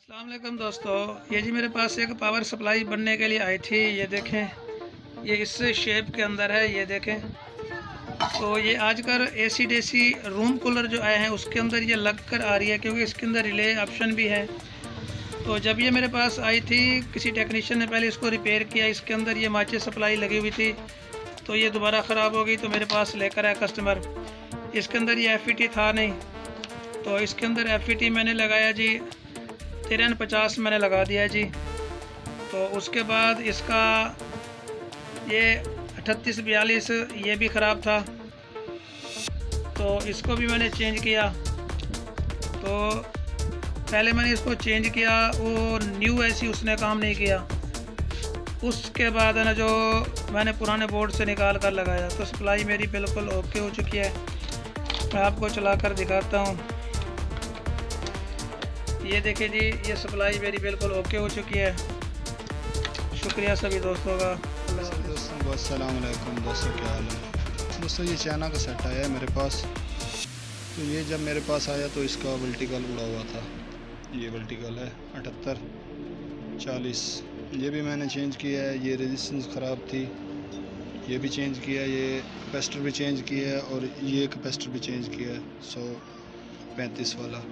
अस्सलाम वालेकुम दोस्तों, ये जी मेरे पास एक पावर सप्लाई बनने के लिए आई थी। ये देखें, ये इस शेप के अंदर है। ये देखें, तो ये आजकल एसी डेसी रूम कूलर जो आए हैं उसके अंदर ये लग कर आ रही है, क्योंकि इसके अंदर रिले ऑप्शन भी है। तो जब ये मेरे पास आई थी, किसी टेक्नीशियन ने पहले इसको रिपेयर किया। इसके अंदर ये माचिस सप्लाई लगी हुई थी, तो ये दोबारा ख़राब हो गई। तो मेरे पास लेकर आया कस्टमर। इसके अंदर ये FET था नहीं, तो इसके अंदर FET मैंने लगाया जी 5350 मैंने लगा दिया जी। तो उसके बाद इसका ये 3842 ये भी ख़राब था, तो इसको भी मैंने चेंज किया। तो पहले मैंने इसको चेंज किया, वो न्यू ऐसी उसने काम नहीं किया। उसके बाद है ना, जो मैंने पुराने बोर्ड से निकाल कर लगाया, तो सप्लाई मेरी बिल्कुल ओके हो चुकी है। मैं आपको चला कर दिखाता हूँ। ये देखिए जी, ये सप्लाई मेरी बिल्कुल ओके हो चुकी है। शुक्रिया सभी दोस्तों का। दोस्तों अस्सलाम वालेकुम। दोस्तों क्या हाल है दोस्तों? ये चाइना का सेट आया है मेरे पास। तो ये जब मेरे पास आया तो इसका वर्टिकल उड़ा हुआ था। ये वर्टिकल है 7840। ये भी मैंने चेंज किया है। ये रेजिस्टेंस ख़राब थी, ये भी चेंज किया। ये कैपेसिटर भी चेंज किया है, और ये कैपेसिटर भी चेंज किया है 135 वाला।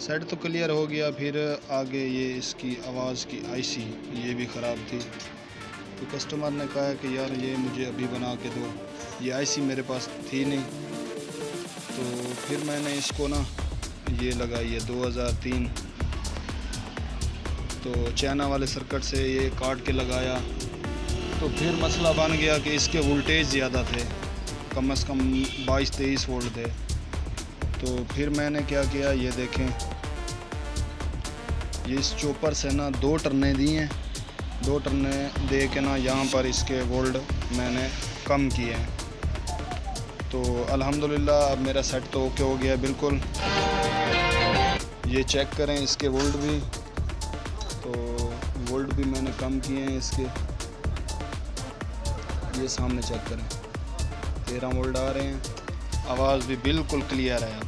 सेट तो क्लियर हो गया। फिर आगे ये इसकी आवाज़ की IC ये भी ख़राब थी। तो कस्टमर ने कहा कि यार ये मुझे अभी बना के दो। ये IC मेरे पास थी नहीं, तो फिर मैंने इसको ना ये लगाई है 2003। तो चाइना वाले सर्किट से ये काट के लगाया, तो फिर मसला बन गया कि इसके वोल्टेज ज़्यादा थे, कम से कम 22-23 वोल्ट थे। तो फिर मैंने क्या किया, ये देखें, ये इस चॉपर से ना 2 टर्नें दी हैं। 2 टर्नें दे के ना यहाँ पर इसके वोल्ट मैंने कम किए हैं। तो अल्हम्दुलिल्लाह अब मेरा सेट तो ओके हो गया बिल्कुल। ये चेक करें इसके वोल्ट भी, तो वोल्ट भी मैंने कम किए हैं इसके। ये सामने चेक करें, 13 वोल्ट आ रहे हैं। आवाज़ भी बिल्कुल क्लियर है।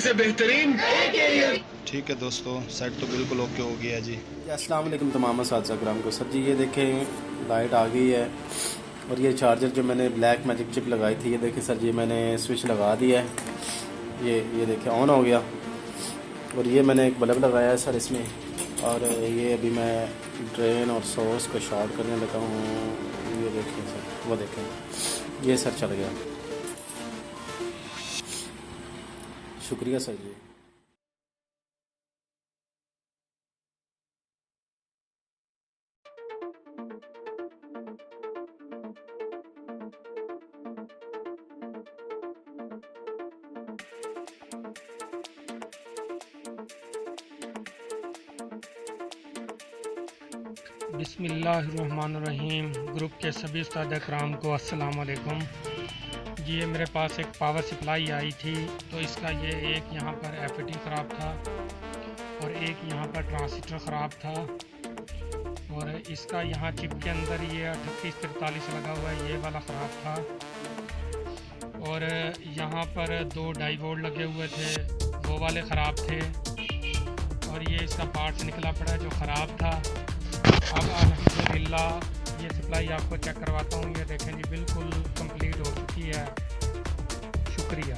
से बेहतरीन। ठीक है दोस्तों, सेट तो बिल्कुल ओके हो गया जी। अस्सलाम वालेकुम तमाम साथीग्राम को। सर जी ये देखें, लाइट आ गई है। और ये चार्जर जो मैंने ब्लैक मैजिक चिप लगाई थी, ये देखें सर जी, मैंने स्विच लगा दिया है। ये देखें ऑन हो गया। और ये मैंने एक बल्ब लगाया है सर इसमें। और ये अभी मैं ड्रेन और सोर्स को शॉर्ट करने लगा हूँ। ये देखें सर, वो देखें, ये सर चल गया। शुक्रिया सर जी। बिस्मिल्लाहिर्रहमानिर्रहीम। ग्रुप के सभी उस्ताद कराम को अस्सलाम वालेकुम जी। ये मेरे पास एक पावर सप्लाई आई थी, तो इसका ये एक यहाँ पर FET ख़राब था, और एक यहाँ पर ट्रांजिस्टर ख़राब था, और इसका यहाँ चिप के अंदर ये 3843 लगा हुआ है, ये वाला ख़राब था। और यहाँ पर 2 2.5 वोल्ट लगे हुए थे, वो वाले ख़राब थे। और ये इसका पार्ट्स निकला पड़ा है जो ख़राब था। अब अल्हम्दुलिल्लाह ये सप्लाई आपको चेक करवाता हूँ। ये देखें जी, बिल्कुल कंप्लीट हो चुकी है। शुक्रिया।